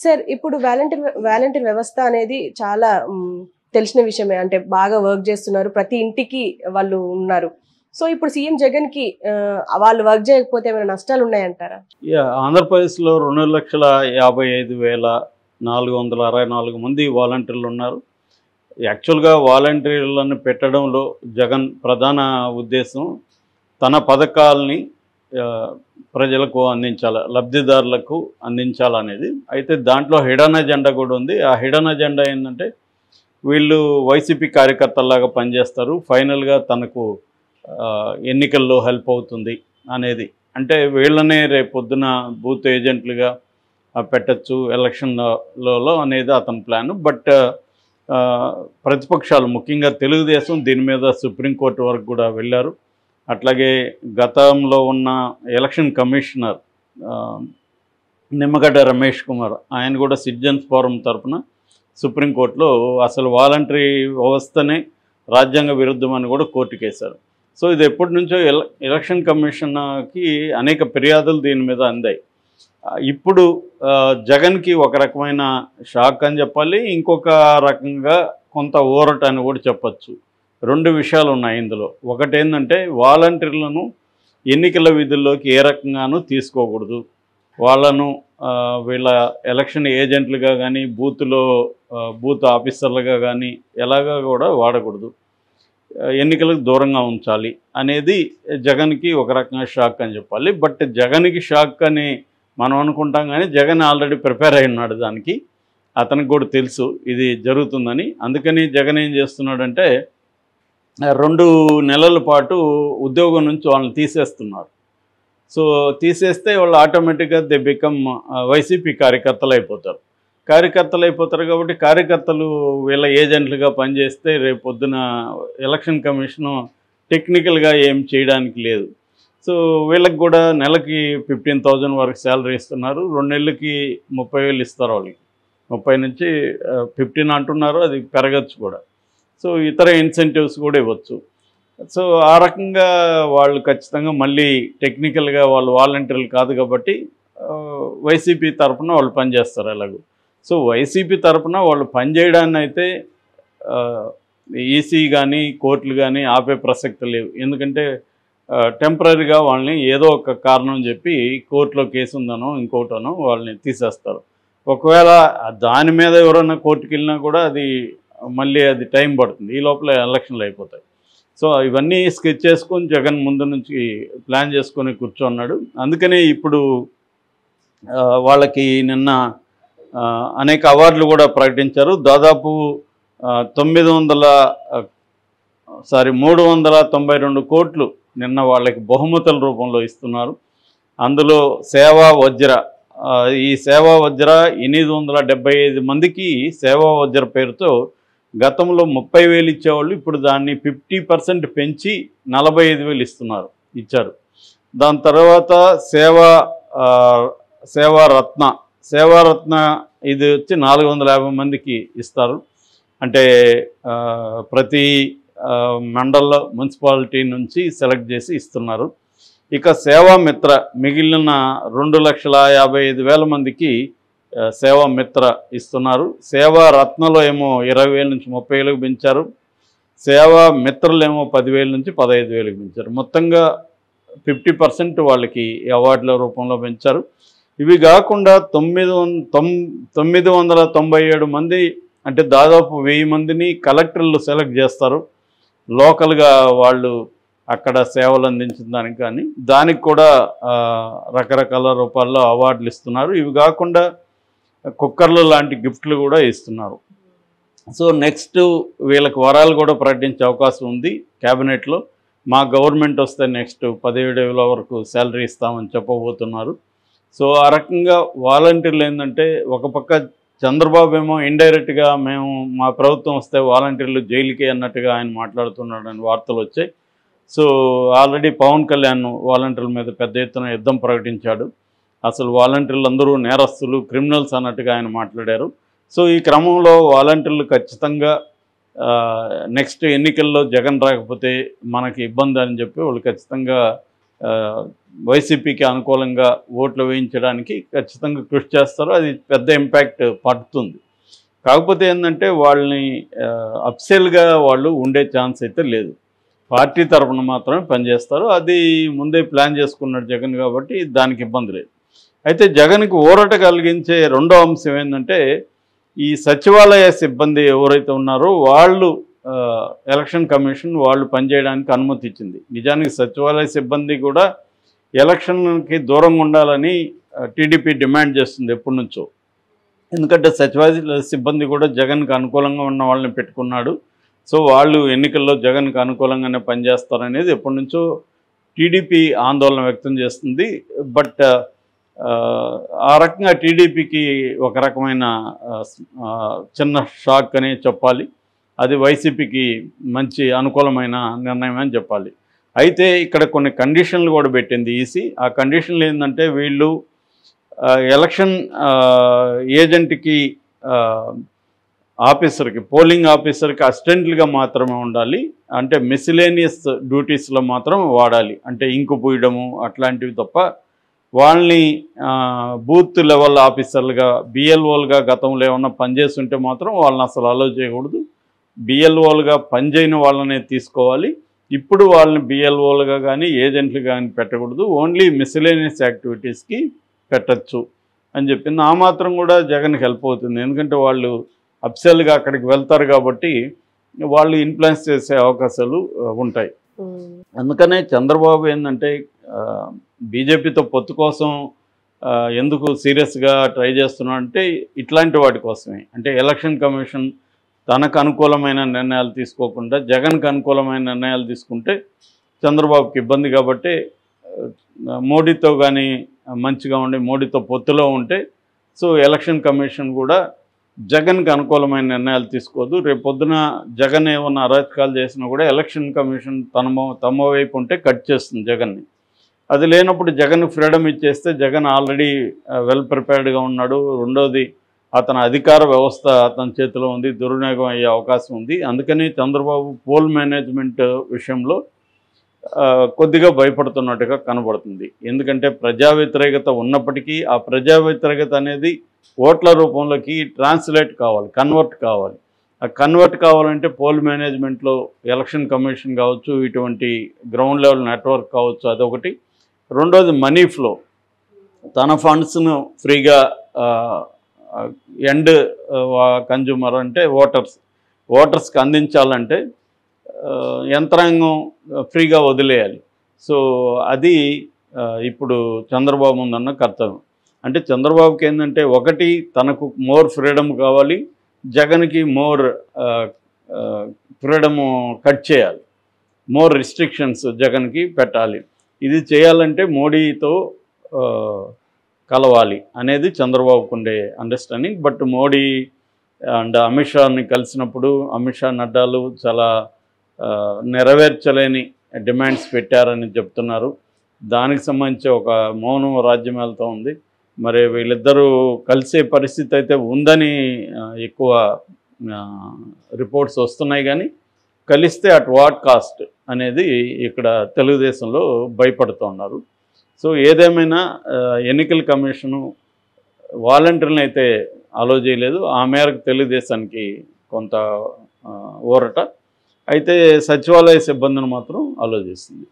Sir ఇప్పుడు volunteer వ్యవస్థ అనేది చాలా తెలిసిన విషయమే. అంటే బాగా వర్క్ చేస్తున్నారు. ప్రతి ఇంటికి వాళ్ళు ఉన్నారు. సో ఇప్పుడు సీఎం జగన్‌కి వాళ్ళు వర్క్ చేయకపోతే ఏమైనా నష్టాలు ఉన్నాయంటారా? ఆంధ్రప్రదేశ్లో 2,55,464 మంది వాలంటీర్లు ఉన్నారు. యాక్చువల్గా వాలంటీర్లను పెట్టడంలో జగన్ ప్రధాన ఉద్దేశం తన పథకాల్ని ప్రజలకు అందించాలి, లబ్ధిదారులకు అందించాలనేది. అయితే దాంట్లో హిడెన్ అజెండా కూడా ఉంది. ఆ హిడెన్ అజెండా ఏంటంటే వీళ్ళు వైసీపీ కార్యకర్తల్లాగా పనిచేస్తారు, ఫైనల్గా తనకు ఎన్నికల్లో హెల్ప్ అవుతుంది అనేది. అంటే వీళ్ళనే రేపొద్దున బూత్ ఏజెంట్లుగా పెట్టచ్చు ఎలక్షన్లలో అనేది అతని ప్లాన్. బట్ ప్రతిపక్షాలు ముఖ్యంగా తెలుగుదేశం దీని మీద సుప్రీంకోర్టు వరకు కూడా వెళ్ళారు. అట్లాగే గతంలో ఉన్న ఎలక్షన్ కమిషనర్ నిమ్మగడ్డ రమేష్ కుమార్ ఆయన కూడా సిటిజన్స్ ఫోరం తరఫున సుప్రీంకోర్టులో అసలు వాలంటరీ వ్యవస్థనే రాజ్యాంగ విరుద్ధమని కూడా కోర్టుకేశారు. సో ఇది ఎప్పటి నుంచో ఎలక్షన్ కమిషన్కి అనేక ఫిర్యాదులు దీని మీద అందాయి. ఇప్పుడు జగన్కి ఒక రకమైన షాక్ అని చెప్పాలి, ఇంకొక రకంగా కొంత ఊరట అని కూడా చెప్పచ్చు. రెండు విషయాలు ఉన్నాయి ఇందులో. ఒకటి ఏంటంటే వాలంటీర్లను ఎన్నికల విధుల్లోకి ఏ రకంగానూ తీసుకోకూడదు, వాళ్ళను వీళ్ళ ఎలక్షన్ ఏజెంట్లుగా కానీ బూత్ ఆఫీసర్లుగా కానీ ఎలాగా కూడా వాడకూడదు, ఎన్నికలకు దూరంగా ఉంచాలి అనేది జగన్కి ఒక రకంగా షాక్ అని చెప్పాలి. బట్ జగన్కి షాక్ అని మనం అనుకుంటాం, కానీ జగన్ ఆల్రెడీ ప్రిపేర్ అయి ఉన్నాడు దానికి. అతనికి కూడా తెలుసు ఇది జరుగుతుందని. అందుకని జగన్ ఏం చేస్తున్నాడంటే 2 నెలల పాటు ఉద్యోగం నుంచి వాళ్ళని తీసేస్తున్నారు. సో తీసేస్తే వాళ్ళు ఆటోమేటిక్గా దే బికమ్ వైసీపీ కార్యకర్తలు అయిపోతారు కాబట్టి కార్యకర్తలు వీళ్ళ ఏజెంట్లుగా పనిచేస్తే రేపు పొద్దున ఎలక్షన్ కమిషను టెక్నికల్గా ఏం చేయడానికి లేదు. సో వీళ్ళకి కూడా నెలకి 15,000 వరకు శాలరీ ఇస్తున్నారు, 2 నెలలకి 30,000 ఇస్తారు. వాళ్ళకి 30 నుంచి 15 అంటున్నారు, అది పెరగచ్చు కూడా. సో ఇతర ఇన్సెంటివ్స్ కూడా ఇవ్వచ్చు. సో ఆ రకంగా వాళ్ళు ఖచ్చితంగా మళ్ళీ టెక్నికల్గా వాళ్ళు వాలంటీర్లు కాదు కాబట్టి వైసీపీ తరఫున వాళ్ళు పనిచేస్తారు ఎలాగో. సో వైసీపీ తరఫున వాళ్ళు పనిచేయడాన్ని అయితే ఈసీ కానీ కోర్టులు కానీ ఆపే ప్రసక్తి లేవు. ఎందుకంటే టెంపరీగా వాళ్ళని ఏదో ఒక కారణం చెప్పి కోర్టులో కేసు ఉందనో ఇంకోటనో వాళ్ళని తీసేస్తారు. ఒకవేళ దాని మీద ఎవరైనా కోర్టుకి వెళ్ళినా కూడా మళ్ళీ అది టైం పడుతుంది, ఈ లోపల ఎలక్షన్లు అయిపోతాయి. సో ఇవన్నీ స్కెచ్ చేసుకొని జగన్ ముందు నుంచి ప్లాన్ చేసుకొని కూర్చోన్నాడు. అందుకనే ఇప్పుడు వాళ్ళకి నిన్న అనేక అవార్డులు కూడా ప్రకటించారు. దాదాపు 392 కోట్లు నిన్న వాళ్ళకి బహుమతుల రూపంలో ఇస్తున్నారు. అందులో సేవా వజ్ర, ఈ సేవా వజ్ర 875 మందికి సేవా వజ్ర పేరుతో గతంలో 30,000 ఇచ్చేవాళ్ళు ఇప్పుడు దాన్ని 50% పెంచి 45,000 ఇచ్చారు. దాని తర్వాత సేవారత్న ఇది వచ్చి 450 మందికి ఇస్తారు. అంటే ప్రతి మండల మున్సిపాలిటీ నుంచి సెలెక్ట్ చేసి ఇస్తున్నారు. ఇక సేవామిత్ర మిగిలిన 2,55,000 మందికి సేవామిత్ర ఇస్తున్నారు. సేవారత్నలో ఏమో 20,000 నుంచి 30,000 పెంచారు. సేవామిత్రలు ఏమో 10,000 నుంచి 15,000 పెంచారు. మొత్తంగా 50% వాళ్ళకి అవార్డుల రూపంలో పెంచారు. ఇవి కాకుండా 997 మంది, అంటే దాదాపు 1000 మందిని కలెక్టర్లు సెలెక్ట్ చేస్తారు. లోకల్గా వాళ్ళు అక్కడ సేవలు అందించిన దానికి కానీ దానికి కూడా రకరకాల రూపాల్లో అవార్డులు ఇస్తున్నారు. ఇవి కాకుండా కుక్కర్లు లాంటి గిఫ్ట్లు కూడా ఇస్తున్నారు. సో నెక్స్ట్ వీళ్ళకి వరాలు కూడా ప్రకటించే అవకాశం ఉంది క్యాబినెట్లో. మా గవర్నమెంట్ వస్తే నెక్స్ట్ 17,000 వరకు శాలరీ ఇస్తామని చెప్పబోతున్నారు. సో ఆ రకంగా వాలంటీర్లు ఏంటంటే ఒక పక్క చంద్రబాబు ఏమో ఇండైరెక్ట్గా మా ప్రభుత్వం వస్తే వాలంటీర్లు జైలుకి అన్నట్టుగా ఆయన మాట్లాడుతున్నాడని వార్తలు వచ్చాయి. సో ఆల్రెడీ పవన్ కళ్యాణ్ వాలంటీర్ల మీద పెద్ద ఎత్తున యుద్ధం ప్రకటించాడు. అసలు వాలంటీర్లు అందరూ నేరస్తులు, క్రిమినల్స్ అన్నట్టుగా ఆయన మాట్లాడారు. సో ఈ క్రమంలో వాలంటీర్లు ఖచ్చితంగా నెక్స్ట్ ఎన్నికల్లో జగన్ రాకపోతే మనకి ఇబ్బంది అని చెప్పి వాళ్ళు ఖచ్చితంగా వైసీపీకి అనుకూలంగా ఓట్లు వేయించడానికి ఖచ్చితంగా కృషి చేస్తారు. అది పెద్ద ఇంపాక్ట్ పడుతుంది. కాకపోతే ఏంటంటే వాళ్ళని అఫ్సెల్గా వాళ్ళు ఉండే ఛాన్స్ అయితే లేదు. పార్టీ తరఫున మాత్రమే పనిచేస్తారు. అది ముందే ప్లాన్ చేసుకున్నాడు జగన్ కాబట్టి దానికి ఇబ్బంది లేదు. అయితే జగన్కి ఊరట కలిగించే రెండో అంశం ఏంటంటే ఈ సచివాలయ సిబ్బంది ఎవరైతే ఉన్నారో వాళ్ళు ఎలక్షన్ కమిషన్ వాళ్ళు పనిచేయడానికి అనుమతి ఇచ్చింది. నిజానికి సచివాలయ సిబ్బంది కూడా ఎలక్షన్కి దూరంగా ఉండాలని టీడీపీ డిమాండ్ చేస్తుంది ఎప్పటి నుంచో. ఎందుకంటే సచివాలయ సిబ్బంది కూడా జగన్కి అనుకూలంగా ఉన్న వాళ్ళని పెట్టుకున్నాడు. సో వాళ్ళు ఎన్నికల్లో జగన్కి అనుకూలంగానే పనిచేస్తారనేది ఎప్పటి నుంచో టీడీపీ ఆందోళన వ్యక్తం చేస్తుంది. బట్ ఆ రకంగా టీడీపీకి ఒక రకమైన చిన్న షాక్ అనే చెప్పాలి. అది వైసీపీకి మంచి అనుకూలమైన నిర్ణయం అని చెప్పాలి. అయితే ఇక్కడ కొన్ని కండిషన్లు కూడా పెట్టింది ఈసీ. ఆ కండిషన్లు ఏంటంటే వీళ్ళు ఎలక్షన్ ఏజెంట్కి ఆఫీసర్కి పోలింగ్ ఆఫీసర్కి అసిస్టెంట్లుగా మాత్రమే ఉండాలి. అంటే మిసిలేనియస్ డ్యూటీస్లో మాత్రం వాడాలి. అంటే ఇంకు పూయడము అట్లాంటివి తప్ప వాళ్ళని బూత్ లెవెల్ ఆఫీసర్లుగా బిఎల్ఓలుగా గతంలో ఏమన్నా పనిచేస్తుంటే మాత్రం వాళ్ళని అసలు అలో చేయకూడదు. బిఎల్ఓలుగా పనిచేయని వాళ్ళనే తీసుకోవాలి. ఇప్పుడు వాళ్ళని బిఎల్ఓలుగా కానీ ఏజెంట్లు కానీ పెట్టకూడదు. ఓన్లీ మిసిలేనియస్ యాక్టివిటీస్కి పెట్టచ్చు అని చెప్పింది. ఆ మాత్రం కూడా జగన్కి హెల్ప్ అవుతుంది. ఎందుకంటే వాళ్ళు అఫ్సెల్గా అక్కడికి వెళ్తారు కాబట్టి వాళ్ళు ఇన్ఫ్లుయెన్స్ చేసే అవకాశాలు ఉంటాయి. అందుకనే చంద్రబాబు ఏంటంటే బీజేపీతో పొత్తు కోసం ఎందుకు సీరియస్గా ట్రై చేస్తున్నాడు అంటే ఇట్లాంటి వాటి కోసమే. అంటే ఎలక్షన్ కమిషన్ తనకు అనుకూలమైన నిర్ణయాలు తీసుకోకుండా జగన్కి అనుకూలమైన నిర్ణయాలు తీసుకుంటే చంద్రబాబుకి ఇబ్బంది కాబట్టి మోడీతో కానీ మంచిగా ఉండి మోడీతో పొత్తులో ఉంటే సో ఎలక్షన్ కమిషన్ కూడా జగన్కి అనుకూలమైన నిర్ణయాలు తీసుకోదు. రేపు పొద్దున జగన్ ఏమన్నా అరాచకాలు చేసినా కూడా ఎలక్షన్ కమిషన్ తమ వైపు ఉంటే కట్ చేస్తుంది జగన్ని. అది లేనప్పుడు జగన్ ఫ్రీడమ్ ఇచ్చేస్తే జగన్ ఆల్రెడీ వెల్ ప్రిపేర్డ్గా ఉన్నాడు. రెండోది అతని అధికార వ్యవస్థ అతని చేతిలో ఉంది, దుర్వినియోగం అయ్యే అవకాశం ఉంది. అందుకని చంద్రబాబు పోల్ మేనేజ్మెంట్ విషయంలో కొద్దిగా భయపడుతున్నట్టుగా కనబడుతుంది. ఎందుకంటే ప్రజా వ్యతిరేకత ఉన్నప్పటికీ ఆ ప్రజా వ్యతిరేకత అనేది ఓట్ల రూపంలోకి ట్రాన్స్లేట్ కావాలి, కన్వర్ట్ కావాలి. ఆ కన్వర్ట్ కావాలంటే పోల్ మేనేజ్మెంట్లో ఎలక్షన్ కమిషన్ కావచ్చు, ఇటువంటి గ్రౌండ్ లెవెల్ నెట్వర్క్ కావచ్చు, అదొకటి. రెండోది మనీ ఫ్లో, తన ఫండ్స్ను ఫ్రీగా ఎండ్ కన్జ్యూమర్ అంటే ఓటర్స్కి అందించాలంటే యంత్రాంగం ఫ్రీగా వదిలేయాలి. సో అది ఇప్పుడు చంద్రబాబు ముందన్న కర్తవ్యం. అంటే చంద్రబాబుకి ఏంటంటే ఒకటి తనకు మోర్ ఫ్రీడమ్ కావాలి, జగన్కి మోర్ ఫ్రీడము కట్ చేయాలి, మోర్ రిస్ట్రిక్షన్స్ జగన్కి పెట్టాలి. ఇది చేయాలంటే మోడీతో కలవాలి అనేది చంద్రబాబుకు ఉండే understanding. But Modi and Amit షాని కలిసినప్పుడు అమిత్ షా నడ్డాలు చాలా నెరవేర్చలేని డిమాండ్స్ పెట్టారని చెప్తున్నారు. దానికి సంబంధించి ఒక మౌనం రాజ్యం వెళ్తూ ఉంది. మరి వీళ్ళిద్దరూ కలిసే పరిస్థితి అయితే ఉందని ఎక్కువ రిపోర్ట్స్ వస్తున్నాయి. కానీ కలిస్తే అట్ వాట్ కాస్ట్ అనేది ఇక్కడ తెలుగుదేశంలో భయపడుతున్నారు. సో ఏదేమైనా ఎన్నికల కమిషను వాలంటీర్లను అయితే అలో చేయలేదు. ఆ మేరకు తెలుగుదేశానికి కొంత ఊరట. అయితే సచివాలయ సిబ్బందిని మాత్రం అలో చేసింది.